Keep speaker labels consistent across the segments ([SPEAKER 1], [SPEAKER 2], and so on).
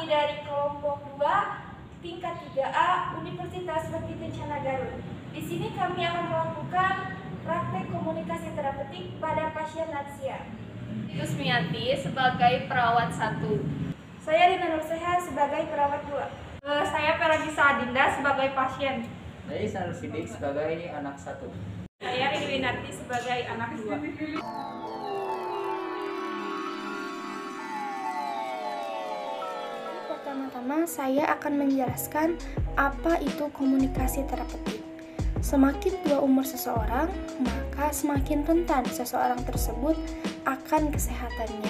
[SPEAKER 1] kami dari kelompok 2 tingkat 3A Universitas Bukit Kencana Garut. Di sini kami akan melakukan praktek komunikasi terapeutik pada pasien lansia.
[SPEAKER 2] Kusmiati sebagai perawat 1.
[SPEAKER 1] Saya Rina Nurseha sebagai perawat 2.
[SPEAKER 2] Saya Peragisa Adinda sebagai pasien.
[SPEAKER 3] Saya Ihsan Sidik sebagai anak 1.
[SPEAKER 2] Saya Riri Winarti sebagai anak 2.
[SPEAKER 4] Pertama-tama saya akan menjelaskan apa itu komunikasi terapeutik. Semakin tua umur seseorang, maka semakin rentan seseorang tersebut akan kesehatannya.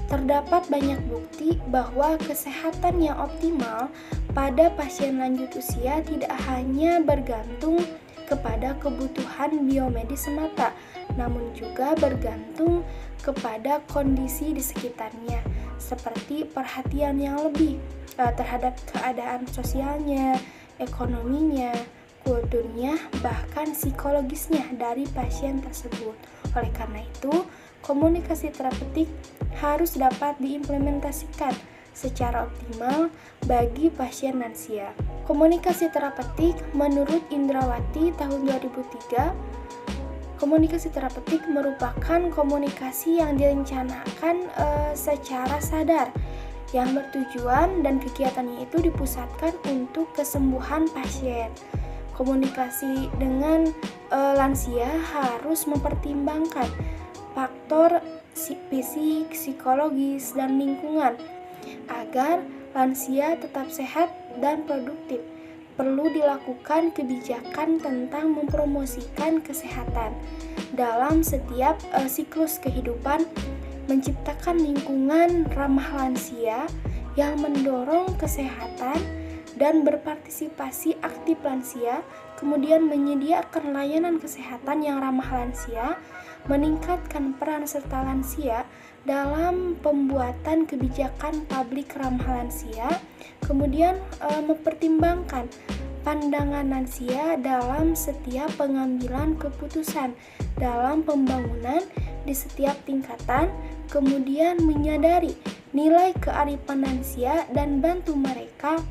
[SPEAKER 4] Terdapat banyak bukti bahwa kesehatan yang optimal pada pasien lanjut usia tidak hanya bergantung kepada kebutuhan biomedis semata, namun juga bergantung kepada kondisi di sekitarnya, seperti perhatian yang lebih terhadap keadaan sosialnya, ekonominya, kulturnya, bahkan psikologisnya dari pasien tersebut. Oleh karena itu, komunikasi terapeutik harus dapat diimplementasikan secara optimal bagi pasien lansia. Komunikasi terapeutik menurut Indrawati tahun 2003, komunikasi terapeutik merupakan komunikasi yang direncanakan secara sadar, yang bertujuan dan kegiatannya itu dipusatkan untuk kesembuhan pasien. Komunikasi dengan lansia harus mempertimbangkan faktor fisik, psikologis, dan lingkungan agar lansia tetap sehat dan produktif. Perlu dilakukan kebijakan tentang mempromosikan kesehatan dalam setiap siklus kehidupan, menciptakan lingkungan ramah lansia yang mendorong kesehatan dan berpartisipasi aktif lansia, kemudian menyediakan layanan kesehatan yang ramah lansia, meningkatkan peran serta lansia dalam pembuatan kebijakan publik ramah lansia, kemudian mempertimbangkan pandangan lansia dalam setiap pengambilan keputusan dalam pembangunan di setiap tingkatan, kemudian menyadari nilai kearifan lansia dan bantu mereka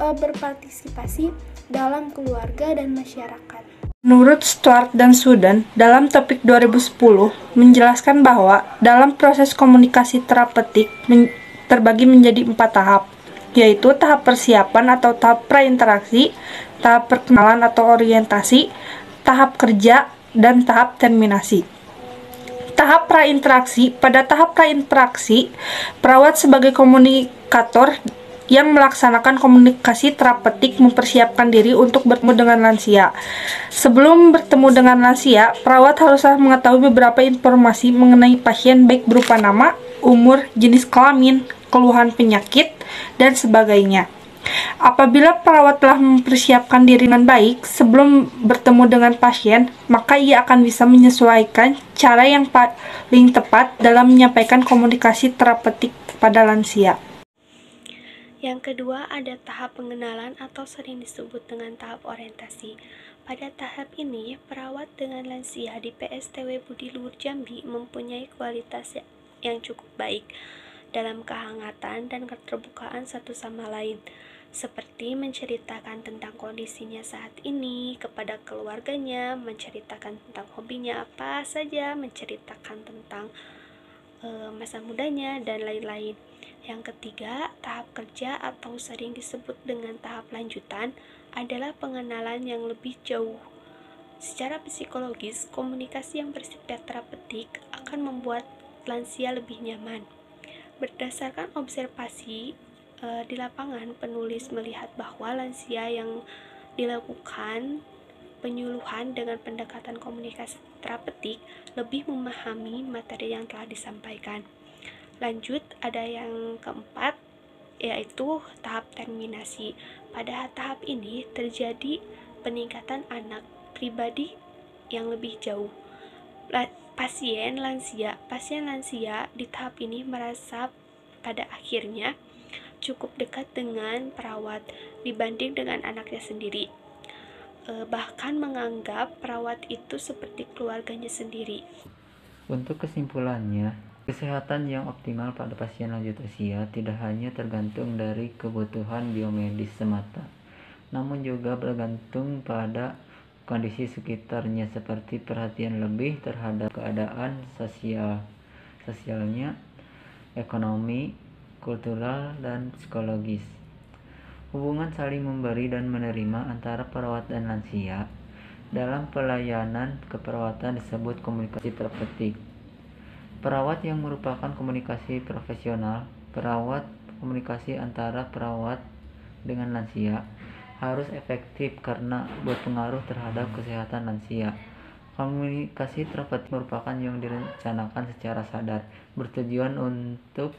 [SPEAKER 4] berpartisipasi dalam keluarga dan masyarakat.
[SPEAKER 5] Menurut Stuart dan Sudan, dalam topik 2010, menjelaskan bahwa dalam proses komunikasi terapeutik terbagi menjadi 4 tahap, yaitu tahap persiapan atau tahap prainteraksi, tahap perkenalan atau orientasi, tahap kerja, dan tahap terminasi. Tahap prainteraksi. Pada tahap prainteraksi, perawat sebagai komunikator yang melaksanakan komunikasi terapeutik mempersiapkan diri untuk bertemu dengan lansia. Sebelum bertemu dengan lansia, perawat haruslah mengetahui beberapa informasi mengenai pasien, baik berupa nama, umur, jenis kelamin, keluhan penyakit, dan sebagainya. Apabila perawat telah mempersiapkan diri dengan baik sebelum bertemu dengan pasien, maka ia akan bisa menyesuaikan cara yang paling tepat dalam menyampaikan komunikasi terapeutik pada lansia.
[SPEAKER 4] Yang kedua ada tahap pengenalan atau sering disebut dengan tahap orientasi. Pada tahap ini, perawat dengan lansia di PSTW Budi Luhur Jambi mempunyai kualitas yang cukup baik dalam kehangatan dan keterbukaan satu sama lain, seperti menceritakan tentang kondisinya saat ini kepada keluarganya, menceritakan tentang hobinya apa saja, menceritakan tentang masa mudanya, dan lain-lain. Yang ketiga, tahap kerja atau sering disebut dengan tahap lanjutan adalah pengenalan yang lebih jauh. Secara psikologis, komunikasi yang bersifat terapeutik akan membuat lansia lebih nyaman. Berdasarkan observasi di lapangan, penulis melihat bahwa lansia yang dilakukan penyuluhan dengan pendekatan komunikasi terapeutik lebih memahami materi yang telah disampaikan. Lanjut, ada yang keempat, yaitu tahap terminasi. Pada tahap ini terjadi peningkatan anak pribadi yang lebih jauh. Pasien lansia di tahap ini merasa pada akhirnya cukup dekat dengan perawat dibanding dengan anaknya sendiri. Bahkan menganggap perawat itu seperti keluarganya sendiri.
[SPEAKER 3] Untuk kesimpulannya, Kesehatan yang optimal pada pasien lanjut usia tidak hanya tergantung dari kebutuhan biomedis semata, namun juga bergantung pada kondisi sekitarnya seperti perhatian lebih terhadap keadaan sosialnya, ekonomi, kultural, dan psikologis. Hubungan saling memberi dan menerima antara perawat dan lansia dalam pelayanan keperawatan disebut komunikasi terapeutik. Perawat yang merupakan komunikasi profesional, komunikasi antara perawat dengan lansia harus efektif karena berpengaruh terhadap kesehatan lansia. Komunikasi terapeutik merupakan yang direncanakan secara sadar, bertujuan untuk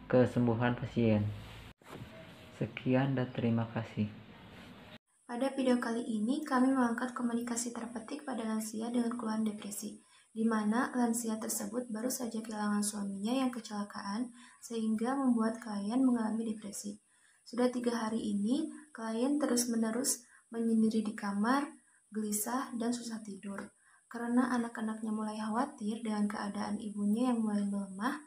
[SPEAKER 3] kesembuhan pasien. Sekian dan terima kasih.
[SPEAKER 6] Pada video kali ini, kami mengangkat komunikasi terapeutik pada lansia dengan keluhan depresi, di mana lansia tersebut baru saja kehilangan suaminya yang kecelakaan sehingga membuat klien mengalami depresi. Sudah 3 hari ini, klien terus-menerus menyendiri di kamar, gelisah, dan susah tidur. Karena anak-anaknya mulai khawatir dengan keadaan ibunya yang mulai melemah,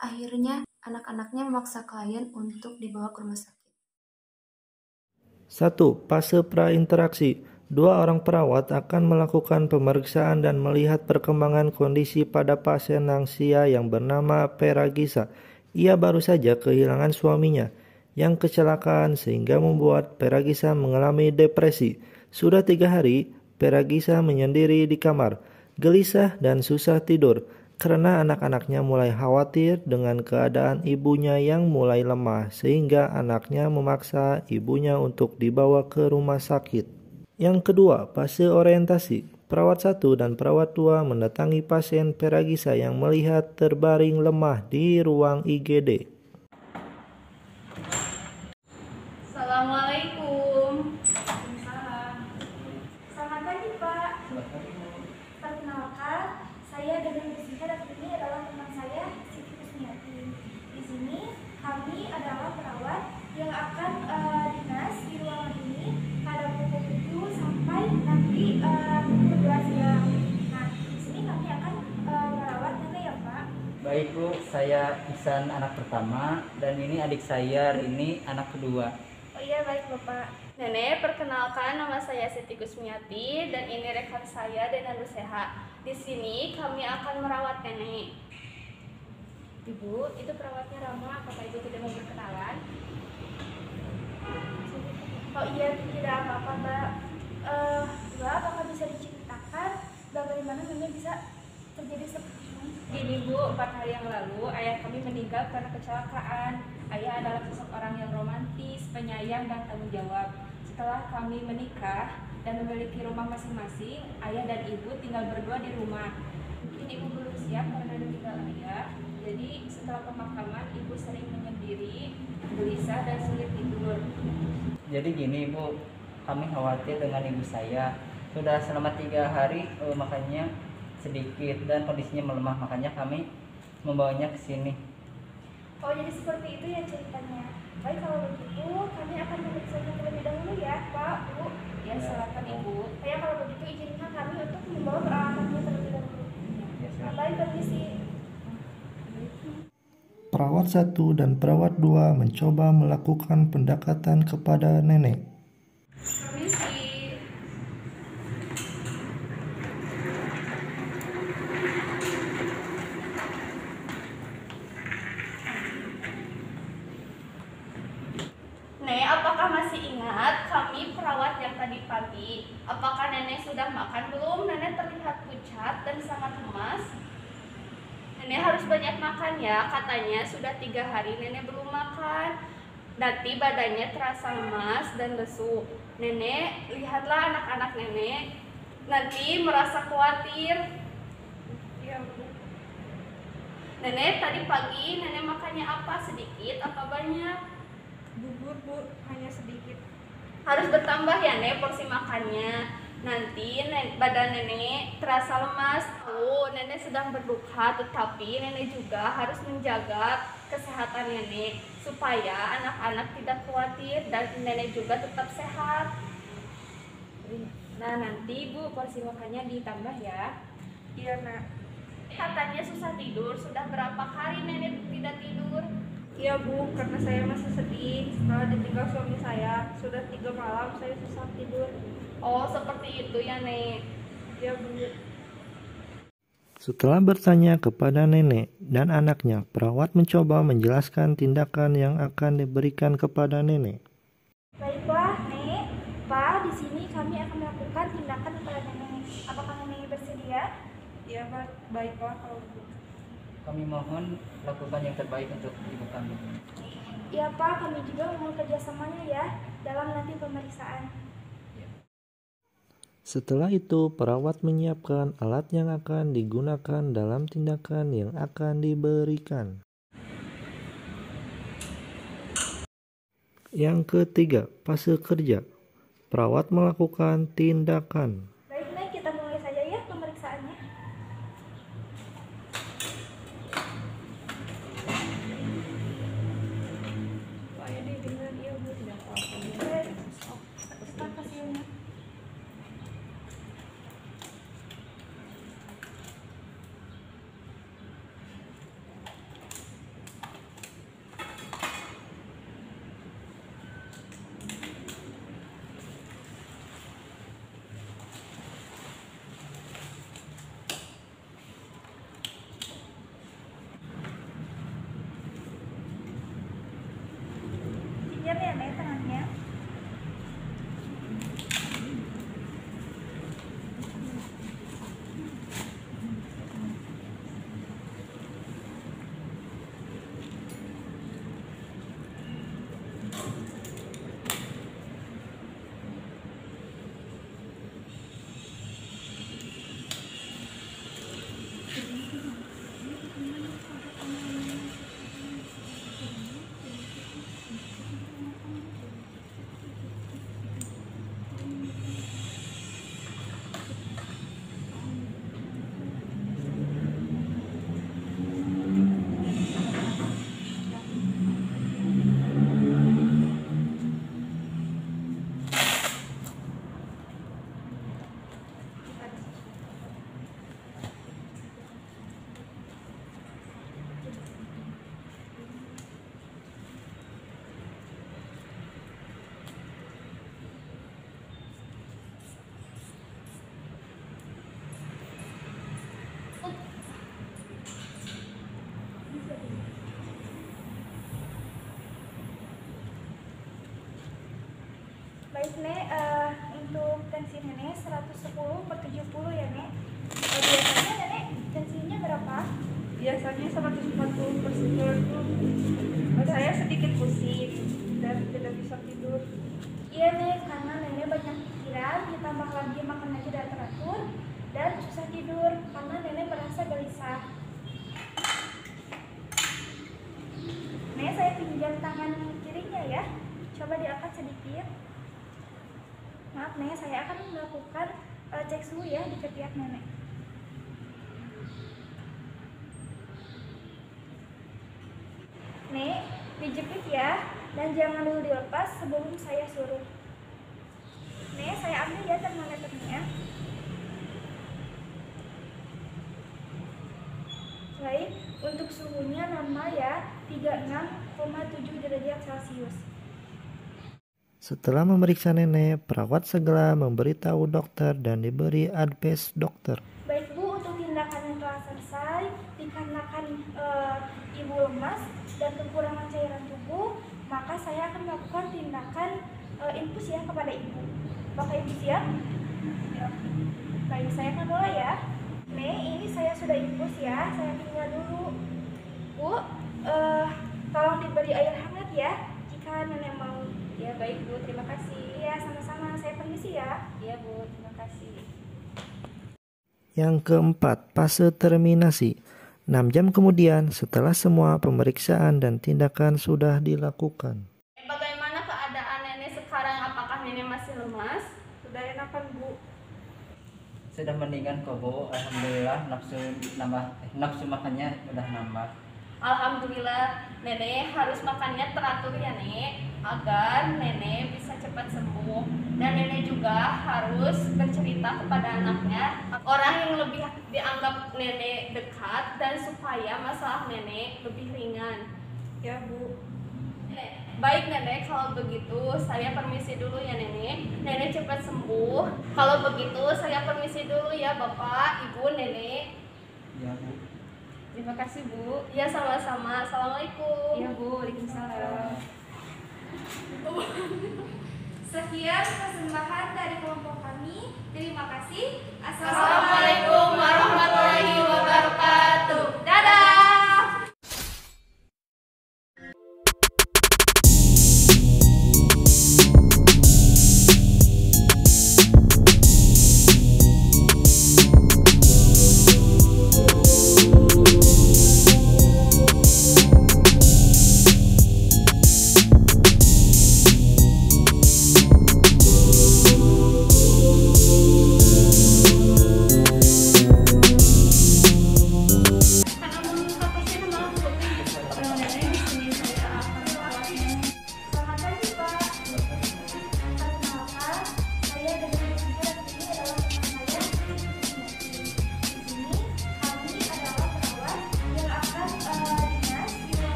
[SPEAKER 6] akhirnya anak-anaknya memaksa klien untuk dibawa ke rumah sakit.
[SPEAKER 7] 1. Fase prainteraksi. 2 orang perawat akan melakukan pemeriksaan dan melihat perkembangan kondisi pada pasien lansia yang bernama Peragisa. Ia baru saja kehilangan suaminya yang kecelakaan sehingga membuat Peragisa mengalami depresi. Sudah 3 hari, Peragisa menyendiri di kamar, gelisah dan susah tidur karena anak-anaknya mulai khawatir dengan keadaan ibunya yang mulai lemah sehingga anaknya memaksa ibunya untuk dibawa ke rumah sakit. Yang kedua, fase orientasi. Perawat 1 dan perawat 2 mendatangi pasien Peragisa yang melihat terbaring lemah di ruang IGD.
[SPEAKER 2] Assalamualaikum.
[SPEAKER 1] Selamat pagi, Pak. Perkenalkan, saya dengan Jessica dan ini adalah teman saya, Siti Kusmiati. Di sini kami adalah perawat yang akan dinas di ruangan ini pada pukul 7 sampai nanti pukul 2 siang. Nah, di sini kami akan merawat nenek ya, Pak.
[SPEAKER 3] Baik Bu, saya Ihsan anak pertama dan ini adik saya, ini anak kedua.
[SPEAKER 1] Oh iya, baik Bapak.
[SPEAKER 2] Nenek, perkenalkan nama saya Siti Kusmiati dan ini rekan saya Dena Nuseha. Di sini kami akan merawat nenek. Ibu, itu perawatnya Rama. Apakah Ibu tidak mau berkenalan?
[SPEAKER 1] Oh iya, tidak apa-apa, Mbak. Mbak, apakah bisa diceritakan bagaimana nenek bisa terjadi seperti ini?
[SPEAKER 2] Gini Bu, 4 hari yang lalu ayah kami meninggal karena kecelakaan. Ayah adalah sosok orang yang romantis, penyayang, dan tanggung jawab. Setelah kami menikah dan memiliki rumah masing-masing, ayah dan ibu tinggal berdua di rumah. Mungkin ibu belum siap karena meninggal ayah. Jadi setelah pemakaman, ibu sering menyendiri, gelisah, dan sulit tidur.
[SPEAKER 3] Jadi gini Bu, kami khawatir dengan ibu saya. Sudah selama 3 hari makanya sedikit dan kondisinya melemah, makanya kami membawanya ke sini.
[SPEAKER 1] Oh, jadi seperti itu ya ceritanya. Baik, kalau begitu kami akan memeriksanya terlebih dahulu ya, Pak, Bu.
[SPEAKER 2] Ya, silakan Ibu.
[SPEAKER 1] Saya kalau begitu izinkan kami untuk membawa peralatannya terlebih dahulu. Baik, permisi.
[SPEAKER 7] Perawat 1 dan perawat 2 mencoba melakukan pendekatan kepada nenek.
[SPEAKER 2] Permisi. Nek, apakah masih ingat kami perawat yang tadi pagi? Apakah nenek sudah makan belum? Nenek terlihat pucat dan sangat lemas. Nenek harus banyak makan ya, katanya sudah 3 hari nenek belum makan. Nanti badannya terasa lemas dan lesu. Nenek, lihatlah anak-anak nenek. Nanti merasa khawatir. Ya, Bu. Nenek, tadi pagi nenek makannya apa? Sedikit apa banyak?
[SPEAKER 8] Bubur Bu, hanya sedikit.
[SPEAKER 2] Harus bertambah ya Nek porsi makannya. Nanti badan nenek terasa lemas. Oh, nenek sedang berduka, tetapi nenek juga harus menjaga kesehatan nenek supaya anak-anak tidak khawatir dan nenek juga tetap sehat. Nah, nanti Bu porsi makannya ditambah ya.
[SPEAKER 8] Iya Nak.
[SPEAKER 2] katanya susah tidur. Sudah berapa hari nenek tidak tidur?
[SPEAKER 8] Iya Bu, karena saya masih sedih setelah ditinggal suami saya. Sudah 3 malam saya susah tidur.
[SPEAKER 2] Oh, seperti itu ya, Nek.
[SPEAKER 8] Iya Bu.
[SPEAKER 7] Setelah bertanya kepada nenek dan anaknya, perawat mencoba menjelaskan tindakan yang akan diberikan kepada nenek.
[SPEAKER 1] Baiklah, Nek. Pak, di sini kami akan melakukan tindakan kepada nenek. Apakah nenek bersedia?
[SPEAKER 8] Iya baiklah kalau Bu.
[SPEAKER 3] Kami mohon lakukan yang terbaik untuk ibu kami.
[SPEAKER 1] Iya Pak, kami juga mohon kerjasamanya ya dalam nanti pemeriksaan.
[SPEAKER 7] Setelah itu, perawat menyiapkan alat yang akan digunakan dalam tindakan yang akan diberikan. Yang ketiga, fase kerja. Perawat melakukan tindakan.
[SPEAKER 1] Baik, Nek, kita mulai saja ya pemeriksaannya.
[SPEAKER 8] Pak Edi dengan iya Bu tidak apa-apa.
[SPEAKER 1] Baik. Ustaz, hasilnya. Pinjam ya, Nek, tangannya. Baik, Nek, untuk tensi nenek 110/70 ya, Nek. Biasanya nenek tensinya berapa?
[SPEAKER 8] Biasanya 140/90. Saya sedikit pusing dan tidak bisa tidur.
[SPEAKER 1] Iya, Nek, karena nenek banyak pikiran, ditambah lagi makannya tidak teratur dan susah tidur karena nenek merasa gelisah. Nek, saya pinjam tangan kirinya ya. Coba diangkat sedikit. Maaf, Nek, saya akan melakukan cek suhu ya di ketiak nenek. Nek, dijepit ya, dan jangan dulu dilepas sebelum saya suruh. Nek, saya ambil ya termometernya. Baik, untuk suhunya normal ya, 36,7 derajat Celcius.
[SPEAKER 7] Setelah memeriksa nenek, perawat segera memberitahu dokter dan diberi advice dokter.
[SPEAKER 1] Baik Bu, untuk tindakan yang telah selesai, dikarenakan Ibu lemas dan kekurangan cairan tubuh, maka saya akan melakukan tindakan infus ya kepada Ibu. Apakah Ibu siap? Ya. Baik, saya akan mulai ya. Nek, ini saya sudah infus ya, saya tinggal dulu. Bu, tolong diberi air hangat ya, jika nenek mau.
[SPEAKER 2] Ya, baik Bu, terima kasih.
[SPEAKER 1] Iya, sama-sama. Saya permisi ya.
[SPEAKER 2] Iya Bu, terima kasih.
[SPEAKER 7] Yang keempat, fase terminasi. 6 jam kemudian, setelah semua pemeriksaan dan tindakan sudah dilakukan.
[SPEAKER 2] Bagaimana keadaan nenek sekarang? Apakah nenek masih lemas?
[SPEAKER 8] Sudah enakan Bu.
[SPEAKER 3] Sudah mendingan kok Bu, alhamdulillah nafsu makannya udah nambah.
[SPEAKER 2] Alhamdulillah. Nenek harus makannya teratur ya Nek, agar nenek bisa cepat sembuh. Dan nenek juga harus bercerita kepada anaknya, orang yang lebih dianggap nenek dekat, dan supaya masalah nenek lebih ringan.
[SPEAKER 8] Ya Bu.
[SPEAKER 2] Baik Nenek, kalau begitu saya permisi dulu ya Nenek. Nenek cepat sembuh. Kalau begitu saya permisi dulu ya Bapak, Ibu, Nenek.
[SPEAKER 3] Ya Bu.
[SPEAKER 2] Terima kasih Bu. Ya sama-sama. Assalamualaikum.
[SPEAKER 8] Ya Bu, waalaikumsalam.
[SPEAKER 1] Sekian persembahan dari kelompok kami. Terima kasih.
[SPEAKER 2] Assalamualaikum warahmatullahi wabarakatuh. Dadah.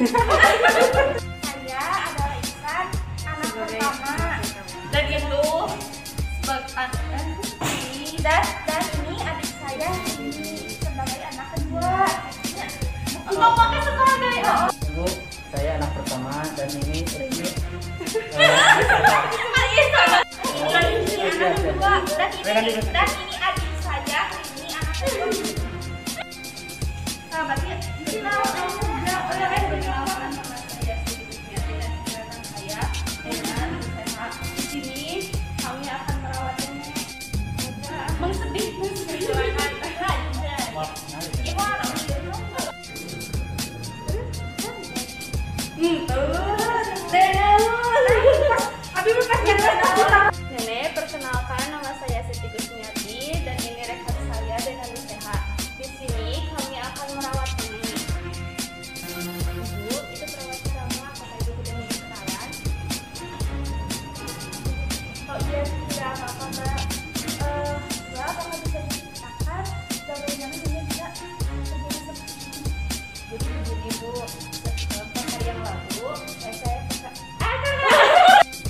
[SPEAKER 1] Saya adalah Ihsan, anak pertama.
[SPEAKER 2] Dan itu
[SPEAKER 1] Dan ini adik saya ini sebagai anak kedua.
[SPEAKER 2] ngomongnya sebagai
[SPEAKER 3] Bu, saya anak pertama dan ini
[SPEAKER 1] Ini anak kedua dan ini adik saya, ini anak kedua. Nah, berarti
[SPEAKER 2] perkenalkan nama saya Siti Kusmiati dan kegiatan saya dengan sehat. Di sini kami akan merawat nenek. Mengsedih. Nenek, perkenalkan nama saya Siti Kusmiati dan ini rekan saya dengan sehat. Di sini kami akan merawat nenek. Ibu, itu perawat kamu apakah ibu sudah memberi kenalan?
[SPEAKER 1] oh iya tidak apa-apa Mbak. Mbak, apakah bisa diceritakan bagaimana ini bisa terjadi seperti ini?
[SPEAKER 2] Jadi begini Bu, beberapa hari yang lalu saya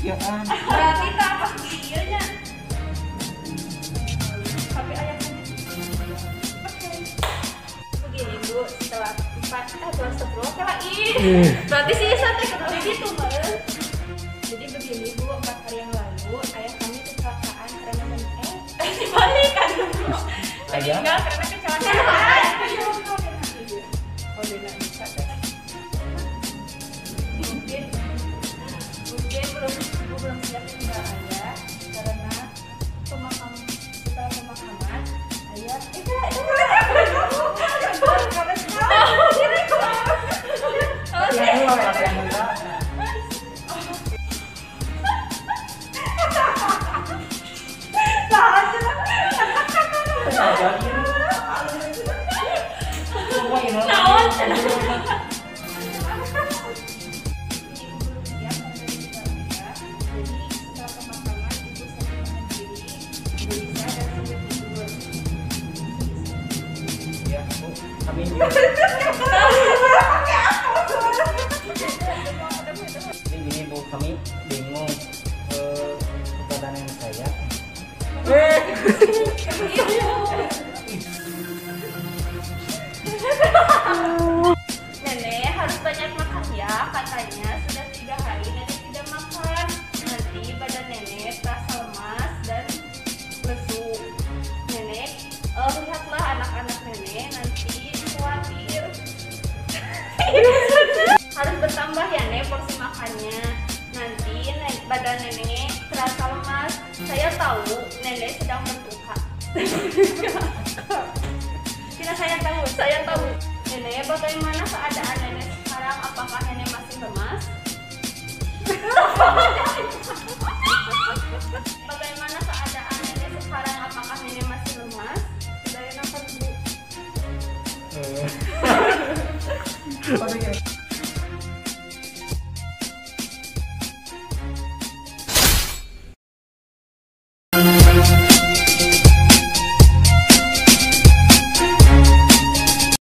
[SPEAKER 3] ya kan.
[SPEAKER 2] berarti tak apa videonya. Tapi ayahnya begini Bu, setelah 10 berarti sih santai kenapa gitu Mbak. Jadi begini Bu, 4 hari yang lalu ayah kami kecelakaan karena dibalikan meninggal karena kecelakaan. Oh Dena bisa deh. Mungkin belum siap tinggal ayah karena setelah pemakaman ayah
[SPEAKER 3] Kami ini Bu, kami bingung kepada nenek saya.
[SPEAKER 2] banyak makan ya, katanya sudah 3 hari nenek tidak makan. Nanti badan nenek terasa lemas dan lesu. Nenek, lihatlah anak-anak nenek nanti khawatir. Harus bertambah ya nek porsi makannya. Nanti badan nenek terasa lemas. Saya tahu nenek sedang berduka.
[SPEAKER 8] Tidak, saya tahu.
[SPEAKER 2] Nenek, bagaimana keadaan nenek sekarang? Apakah nenek masih lemas? Bagaimana keadaan nenek sekarang? Apakah nenek masih lemas?
[SPEAKER 8] Sudah enakan, Bu.
[SPEAKER 5] Oke.